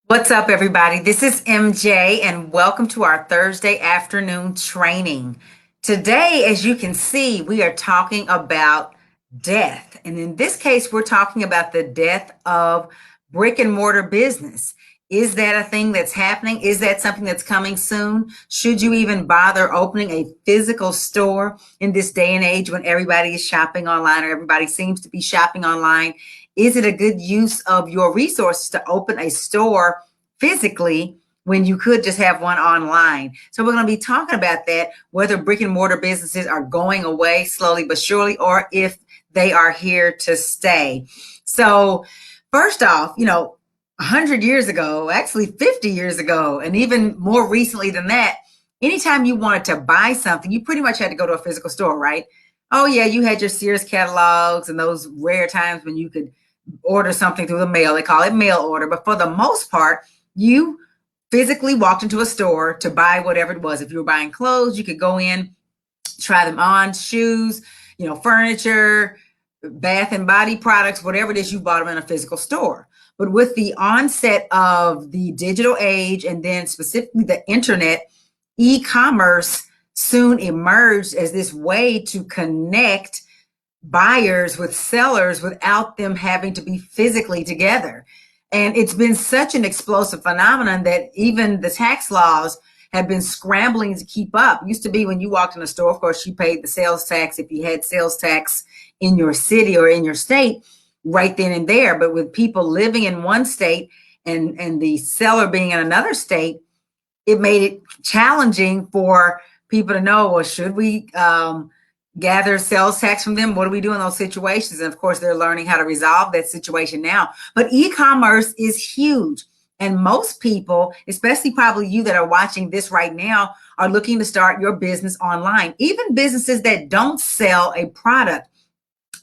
What's up, everybody? This is MJ, and welcome to our Thursday afternoon training. Today, as you can see, we are talking about death. And in this case, we're talking about the death of brick and mortar business. Is that a thing that's happening? Is that something that's coming soon? Should you even bother opening a physical store in this day and age when everybody is shopping online or everybody seems to be shopping online? Is it a good use of your resources to open a store physically when you could just have one online? So we're going to be talking about that, whether brick and mortar businesses are going away slowly but surely, or if they are here to stay. So first off, 100 years ago, actually 50 years ago, and even more recently than that, anytime you wanted to buy something, you pretty much had to go to a physical store, right? Oh yeah, you had your Sears catalogs and those rare times when you could order something through the mail. They call it mail order, but for the most part, you physically walked into a store to buy whatever it was. If you were buying clothes, you could go in, try them on, shoes, furniture, bath and body products, whatever it is, you bought them in a physical store. But with the onset of the digital age and then specifically the internet, e-commerce soon emerged as this way to connect buyers with sellers without them having to be physically together. And it's been such an explosive phenomenon that even the tax laws have been scrambling to keep up. It used to be when you walked in a store, of course, you paid the sales tax if you had sales tax in your city or in your state right then and there. But with people living in one state and the seller being in another state, it made it challenging for people to know, well, should we gather sales tax from them? What do we do in those situations? And of course, they're learning how to resolve that situation now. But e-commerce is huge. And most people, especially probably you that are watching this right now, are looking to start your business online. Even businesses that don't sell a product,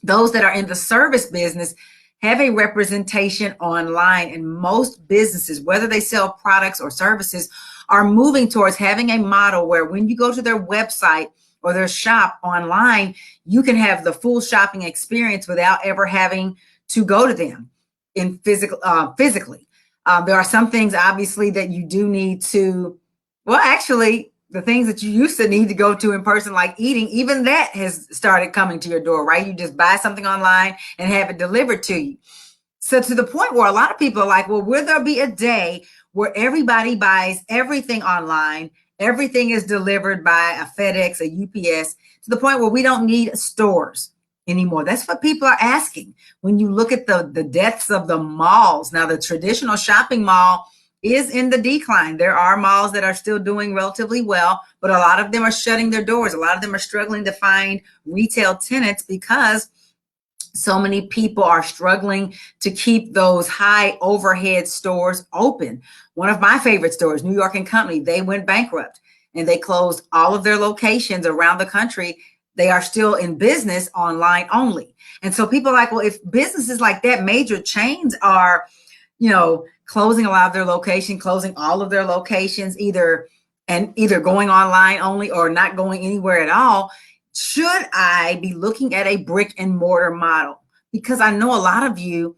those that are in the service business, have a representation online. And most businesses, whether they sell products or services, are moving towards having a model where when you go to their website or their shop online, you can have the full shopping experience without ever having to go to them in physically. There are some things obviously that you do need to, well, actually, the things that you used to need to go to in person, like eating, even that has started coming to your door, right? You just buy something online and have it delivered to you. So to the point where a lot of people are like, well, will there be a day where everybody buys everything online? Everything is delivered by a FedEx, a UPS, to the point where we don't need stores anymore. That's what people are asking. When you look at the deaths of the malls, now the traditional shopping mall is in the decline. There are malls that are still doing relatively well, but a lot of them are shutting their doors. A lot of them are struggling to find retail tenants because so many people are struggling to keep those high overhead stores open. One of my favorite stores, New York and Company, they went bankrupt and they closed all of their locations around the country. They are still in business online only. And so people are like, well, if businesses like that, major chains are, closing a lot of their location, closing all of their locations, either going online only or not going anywhere at all, should I be looking at a brick and mortar model? Because I know a lot of you,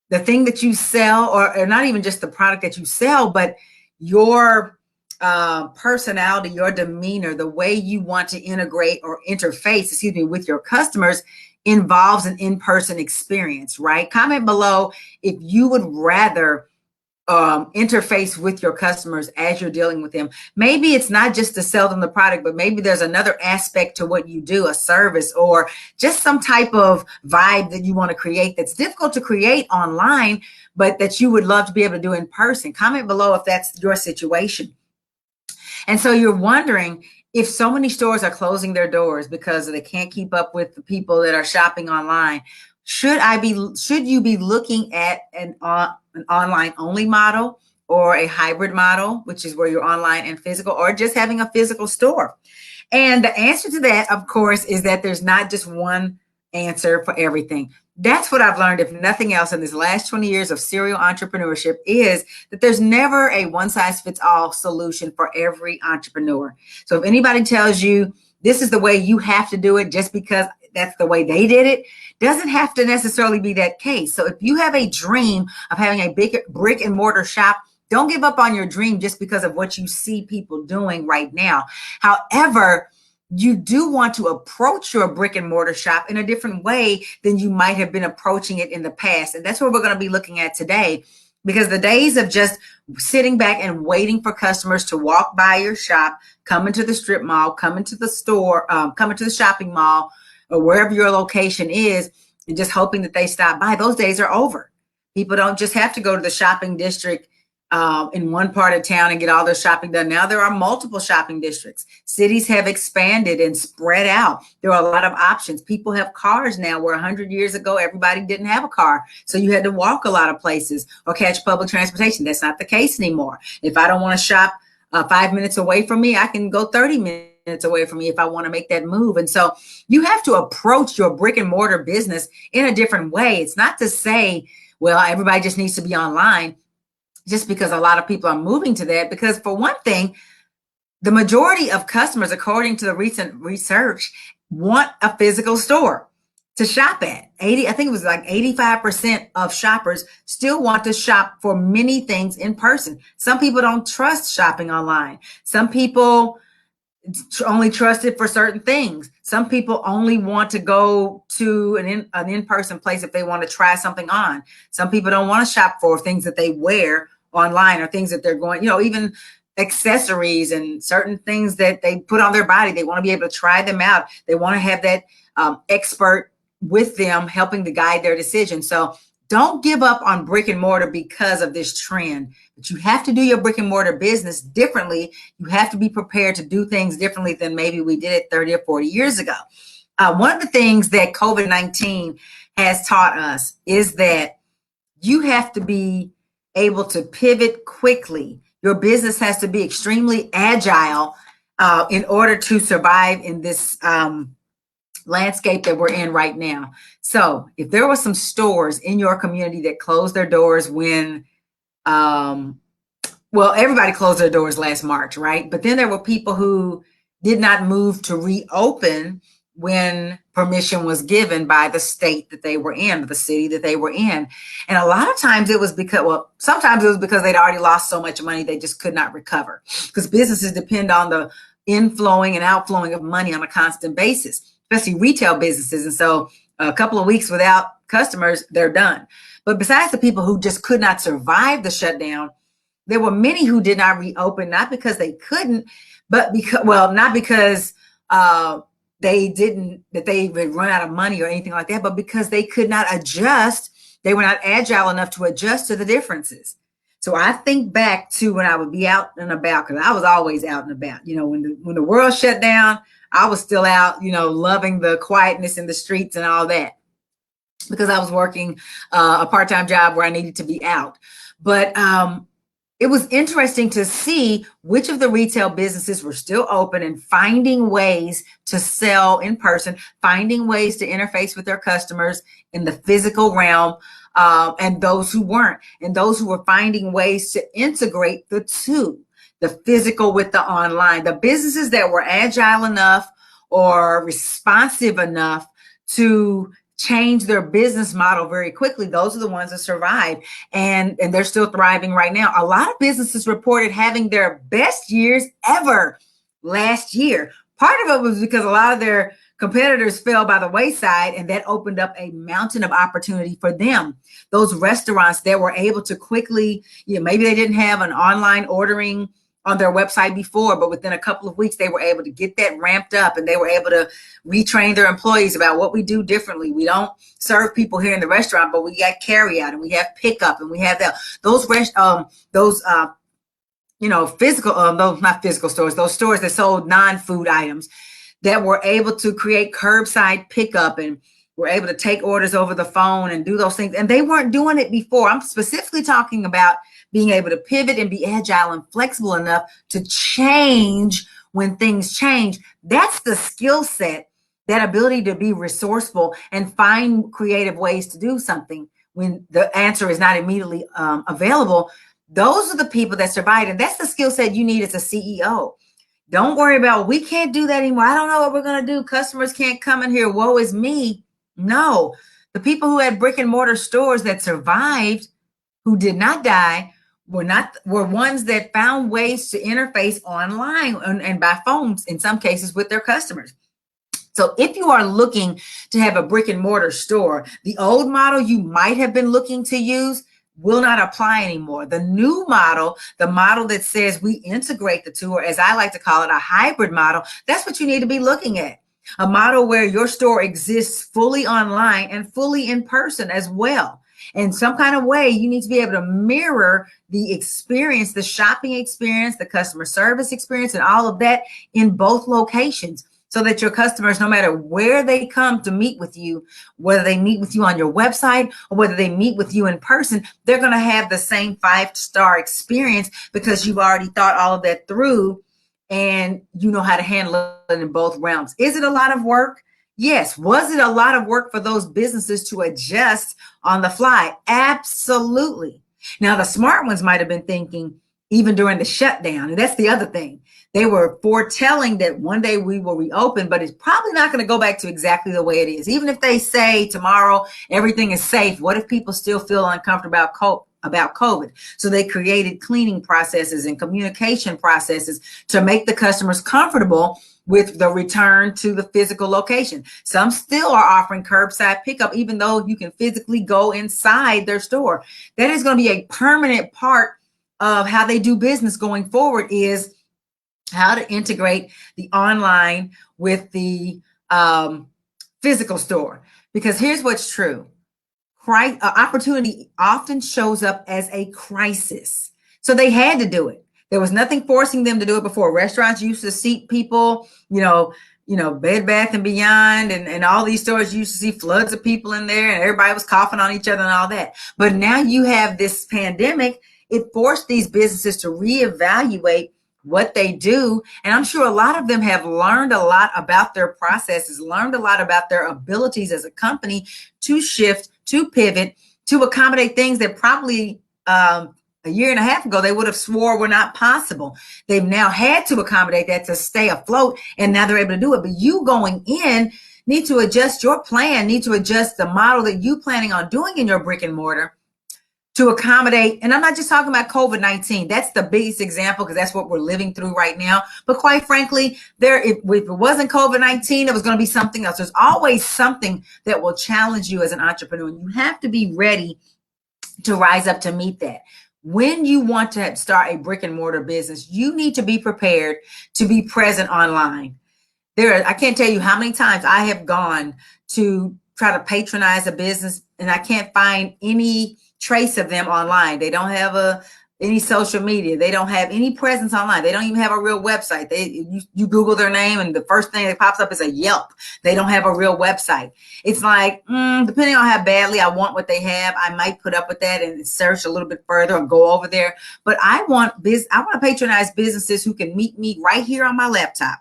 the thing that you sell, or not even just the product that you sell, but your personality, your demeanor, the way you want to integrate or interface, with your customers involves an in-person experience, right? Comment below if you would rather interface with your customers as you're dealing with them. Maybe it's not just to sell them the product, but maybe there's another aspect to what you do, a service or just some type of vibe that you want to create that's difficult to create online, but that you would love to be able to do in person. Comment below if that's your situation. And so you're wondering, if so many stores are closing their doors because they can't keep up with the people that are shopping online, should you be looking at an online only model or a hybrid model, which is where you're online and physical, or just having a physical store? And the answer to that, of course, is that there's not just one answer for everything. That's what I've learned, if nothing else, in this last 20 years of serial entrepreneurship, is that there's never a one size fits all solution for every entrepreneur. So if anybody tells you this is the way you have to do it just because that's the way they did it, doesn't have to necessarily be that case. So if you have a dream of having a big brick and mortar shop, Don't give up on your dream just because of what you see people doing right now. However, you do want to approach your brick and mortar shop in a different way than you might have been approaching it in the past. And that's what we're going to be looking at today, because the days of just sitting back and waiting for customers to walk by your shop, come into the strip mall, come into the store, come into the shopping mall, or wherever your location is, and just hoping that they stop by, those days are over. People don't just have to go to the shopping district in one part of town and get all their shopping done. Now there are multiple shopping districts. Cities have expanded and spread out. There are a lot of options. People have cars now, where 100 years ago, everybody didn't have a car. So you had to walk a lot of places or catch public transportation. That's not the case anymore. If I don't want to shop 5 minutes away from me, I can go 30 minutes away from me if I want to make that move. And so you have to approach your brick and mortar business in a different way. It's not to say, well, everybody just needs to be online, just because a lot of people are moving to that. Because for one thing, the majority of customers, according to the recent research, want a physical store to shop at. I think it was like 85% of shoppers still want to shop for many things in person. Some people don't trust shopping online. Some people only trust it for certain things. Some people only want to go to an in-person place if they want to try something on. Some people don't want to shop for things that they wear online or things that they're going, even accessories and certain things that they put on their body. They want to be able to try them out. They want to have that expert with them helping to guide their decision. So don't give up on brick and mortar because of this trend. But you have to do your brick and mortar business differently. You have to be prepared to do things differently than maybe we did it 30 or 40 years ago. One of the things that COVID-19 has taught us is that you have to be able to pivot quickly. Your business has to be extremely agile in order to survive in this landscape that we're in right now. So if there were some stores in your community that closed their doors when, everybody closed their doors last March, right? But then there were people who did not move to reopen when permission was given by the state that they were in, the city that they were in. And a lot of times it was because, sometimes it was because they'd already lost so much money they just could not recover, because businesses depend on the inflowing and outflowing of money on a constant basis, especially retail businesses. And so a couple of weeks without customers, they're done. But besides the people who just could not survive the shutdown, there were many who did not reopen, not because they couldn't, but not because they would run out of money or anything like that, but because they could not adjust. They were not agile enough to adjust to the differences. So I think back to when I would be out and about, because I was always out and about. When the world shut down, I was still out, loving the quietness in the streets and all that, because I was working a part-time job where I needed to be out. But it was interesting to see which of the retail businesses were still open and finding ways to sell in person, finding ways to interface with their customers in the physical realm, and those who weren't, and those who were finding ways to integrate the two, the physical with the online. The businesses that were agile enough or responsive enough to change their business model very quickly, those are the ones that survived, and they're still thriving right now. A lot of businesses reported having their best years ever last year. Part of it was because a lot of their competitors fell by the wayside, and that opened up a mountain of opportunity for them. Those restaurants that were able to quickly, maybe they didn't have an online ordering on their website before, but within a couple of weeks, they were able to get that ramped up, and they were able to retrain their employees about what we do differently. We don't serve people here in the restaurant, but we got carry out, and we have pickup, and we have those not physical stores, those stores that sold non-food items that were able to create curbside pickup and were able to take orders over the phone and do those things. And they weren't doing it before. I'm specifically talking about being able to pivot and be agile and flexible enough to change when things change. That's the skill set, that ability to be resourceful and find creative ways to do something when the answer is not immediately available. Those are the people that survive. And that's the skill set you need as a CEO. Don't worry about, we can't do that anymore. I don't know what we're going to do. Customers can't come in here. Woe is me. No, the people who had brick and mortar stores that survived, who did not die, were ones that found ways to interface online and by phones in some cases with their customers. So if you are looking to have a brick and mortar store, the old model you might have been looking to use will not apply anymore. The new model, the model that says we integrate the two, or as I like to call it, a hybrid model, that's what you need to be looking at. A model where your store exists fully online and fully in person as well. In some kind of way, you need to be able to mirror the experience, the shopping experience, the customer service experience, and all of that in both locations, so that your customers, no matter where they come to meet with you, whether they meet with you on your website or whether they meet with you in person, they're going to have the same 5-star experience because you've already thought all of that through and you know how to handle it in both realms. Is it a lot of work? Yes. Was it a lot of work for those businesses to adjust on the fly? Absolutely. Now, the smart ones might have been thinking, even during the shutdown, and that's the other thing, they were foretelling that one day we will reopen, but it's probably not going to go back to exactly the way it is. Even if they say tomorrow everything is safe, what if people still feel uncomfortable about COVID? So they created cleaning processes and communication processes to make the customers comfortable with the return to the physical location. Some still are offering curbside pickup, even though you can physically go inside their store. That is going to be a permanent part of how they do business going forward, is how to integrate the online with the physical store. Because here's what's true. Opportunity often shows up as a crisis. So they had to do it. There was nothing forcing them to do it before. Restaurants used to seat people, Bed Bath and Beyond and all these stores used to see floods of people in there and everybody was coughing on each other and all that. But now you have this pandemic. It forced these businesses to reevaluate what they do. And I'm sure a lot of them have learned a lot about their processes, learned a lot about their abilities as a company to shift, to pivot, to accommodate things that probably a year and a half ago they would have swore were not possible. They've now had to accommodate that to stay afloat, and now they're able to do it. But you going in need to adjust your plan, need to adjust the model that you planning on doing in your brick and mortar to accommodate. And I'm not just talking about COVID-19. That's the biggest example because that's what we're living through right now. But quite frankly, if it wasn't COVID-19, it was going to be something else. There's always something that will challenge you as an entrepreneur. And you have to be ready to rise up to meet that. When you want to start a brick and mortar business, you need to be prepared to be present online. I can't tell you how many times I have gone to try to patronize a business and I can't find any trace of them online. They don't have any social media. They don't have any presence online. They don't even have a real website. You Google their name and the first thing that pops up is a Yelp. They don't have a real website. It's like, depending on how badly I want what they have, I might put up with that and search a little bit further or go over there. But I want to patronize businesses who can meet me right here on my laptop.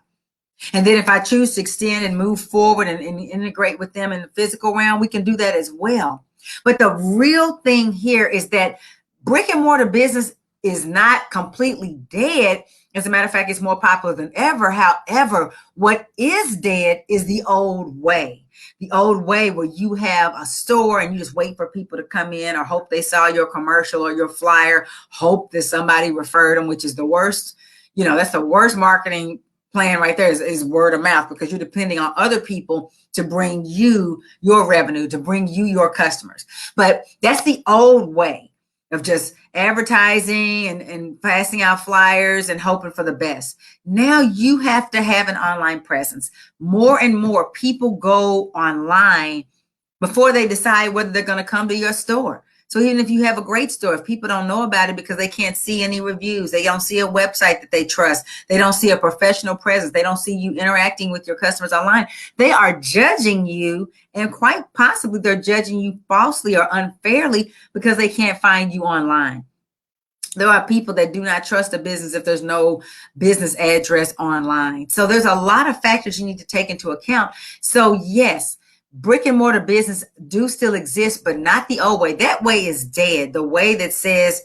And then if I choose to extend and move forward and integrate with them in the physical realm, we can do that as well. But the real thing here is that brick and mortar business is not completely dead. As a matter of fact, it's more popular than ever. However, what is dead is the old way. The old way where you have a store and you just wait for people to come in or hope they saw your commercial or your flyer, hope that somebody referred them, which is the worst. That's the worst marketing plan right there is word of mouth, because you're depending on other people to bring you your revenue, to bring you your customers. But that's the old way of just advertising and passing out flyers and hoping for the best. Now you have to have an online presence. More and more people go online before they decide whether they're going to come to your store. So even if you have a great store, if people don't know about it because they can't see any reviews, they don't see a website that they trust, they don't see a professional presence, they don't see you interacting with your customers online, they are judging you, and quite possibly they're judging you falsely or unfairly because they can't find you online. There are people that do not trust a business if there's no business address online. So there's a lot of factors you need to take into account. So yes, brick and mortar business do still exist, but not the old way. That way is dead. The way that says,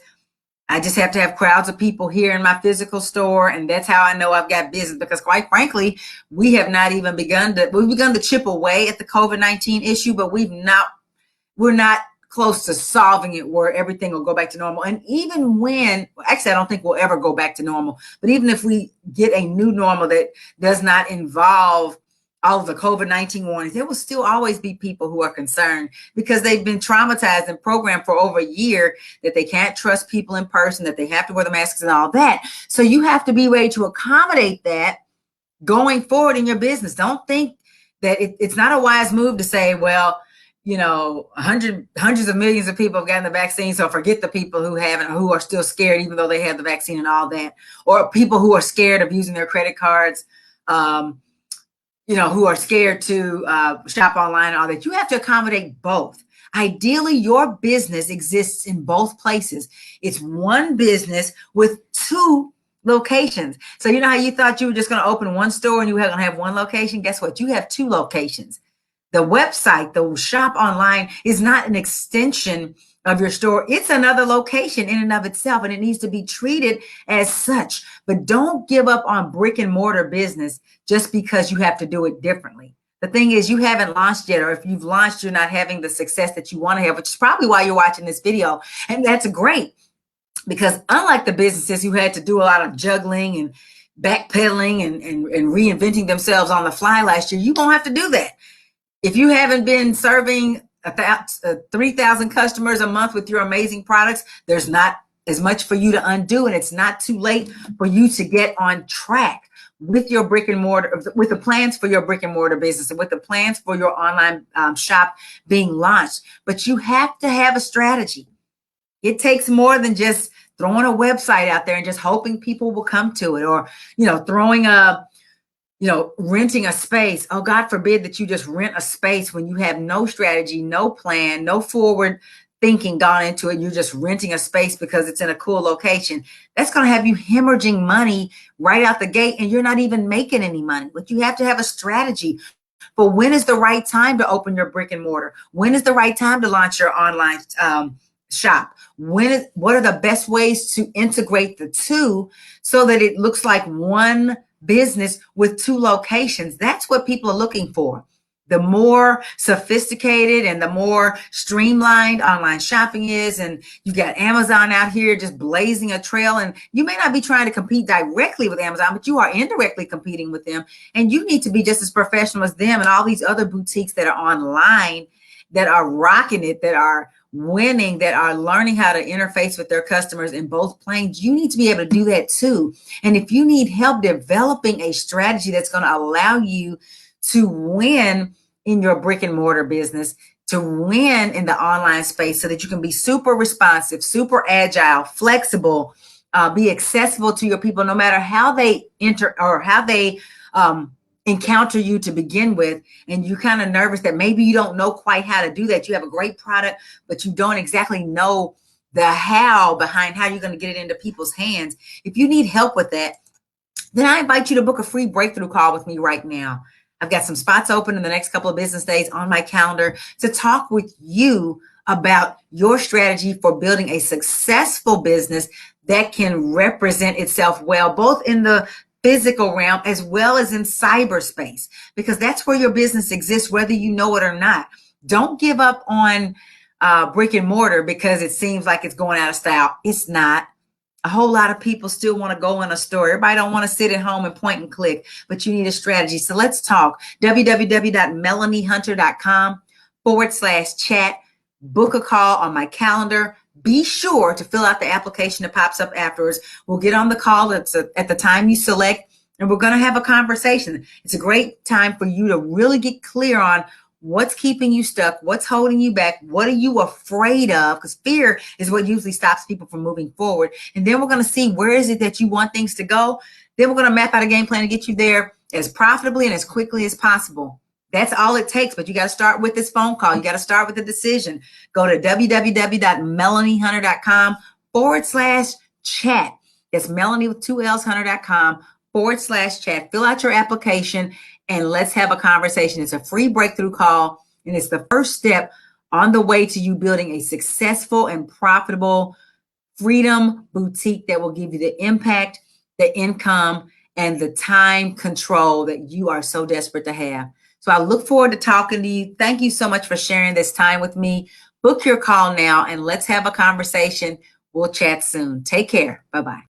I just have to have crowds of people here in my physical store, and that's how I know I've got business. Because quite frankly, we have not even we've begun to chip away at the COVID-19 issue, but we're not close to solving it where everything will go back to normal. And even when, actually, I don't think we'll ever go back to normal, but even if we get a new normal that does not involve all of the COVID-19 warnings, there will still always be people who are concerned because they've been traumatized and programmed for over a year that they can't trust people in person, that they have to wear the masks and all that. So you have to be ready to accommodate that going forward in your business. Don't think that it's not a wise move to say, well, hundreds of millions of people have gotten the vaccine, so forget the people who haven't, who are still scared, even though they have the vaccine and all that, or people who are scared of using their credit cards, who are scared to shop online and all that. You have to accommodate both. Ideally, your business exists in both places. It's one business with two locations. So you know how you thought you were just going to open one store and you were going to have one location? Guess what? You have two locations. The website, the shop online, is not an extension of your store. It's another location in and of itself, and it needs to be treated as such. But don't give up on brick and mortar business just because you have to do it differently. The thing is, you haven't launched yet, or if you've launched, you're not having the success that you want to have, which is probably why you're watching this video. And that's great, because unlike the businesses who had to do a lot of juggling and backpedaling and reinventing themselves on the fly last year, you won't have to do that. If you haven't been serving 3,000 customers a month with your amazing products, there's not as much for you to undo, and it's not too late for you to get on track with your brick and mortar, with the plans for your brick and mortar business and with the plans for your online shop being launched. But you have to have a strategy. It takes more than just throwing a website out there and just hoping people will come to it, or, throwing renting a space. Oh, God forbid that you just rent a space when you have no strategy, no plan, no forward thinking gone into it. You're just renting a space because it's in a cool location. That's going to have you hemorrhaging money right out the gate, and you're not even making any money. But you have to have a strategy for when is the right time to open your brick and mortar. When is the right time to launch your online shop? What are the best ways to integrate the two so that it looks like one business with two locations? That's what people are looking for. The more sophisticated and the more streamlined online shopping is, and you got Amazon out here just blazing a trail, and you may not be trying to compete directly with Amazon, but you are indirectly competing with them, and you need to be just as professional as them and all these other boutiques that are online, that are rocking it, that are winning, that are learning how to interface with their customers in both planes. You need to be able to do that too. And if you need help developing a strategy that's going to allow you to win in your brick and mortar business, to win in the online space so that you can be super responsive, super agile, flexible, be accessible to your people no matter how they enter or how they encounter you to begin with, and you're kind of nervous that maybe you don't know quite how to do that. You have a great product, but you don't exactly know the how behind how you're going to get it into people's hands. If you need help with that, then I invite you to book a free breakthrough call with me right now. I've got some spots open in the next couple of business days on my calendar to talk with you about your strategy for building a successful business that can represent itself well, both in the physical realm as well as in cyberspace, because that's where your business exists, whether you know it or not. Don't give up on brick and mortar because it seems like it's going out of style. It's not. A whole lot of people still want to go in a store. Everybody don't want to sit at home and point and click, but you need a strategy. So let's talk. www.melaniehunter.com/chat. Book a call on my calendar. Be sure to fill out the application that pops up afterwards. We'll get on the call at the time you select, and we're going to have a conversation. It's a great time for you to really get clear on what's keeping you stuck, what's holding you back, what are you afraid of, because fear is what usually stops people from moving forward. And then we're going to see where is it that you want things to go. Then we're going to map out a game plan to get you there as profitably and as quickly as possible. That's all it takes, but you got to start with this phone call. You got to start with the decision. Go to www.melaniehunter.com/chat. That's Melanie with 2 L's, Hunter.com/chat. Fill out your application and let's have a conversation. It's a free breakthrough call, and it's the first step on the way to you building a successful and profitable freedom boutique that will give you the impact, the income, and the time control that you are so desperate to have. So I look forward to talking to you. Thank you so much for sharing this time with me. Book your call now and let's have a conversation. We'll chat soon. Take care. Bye bye.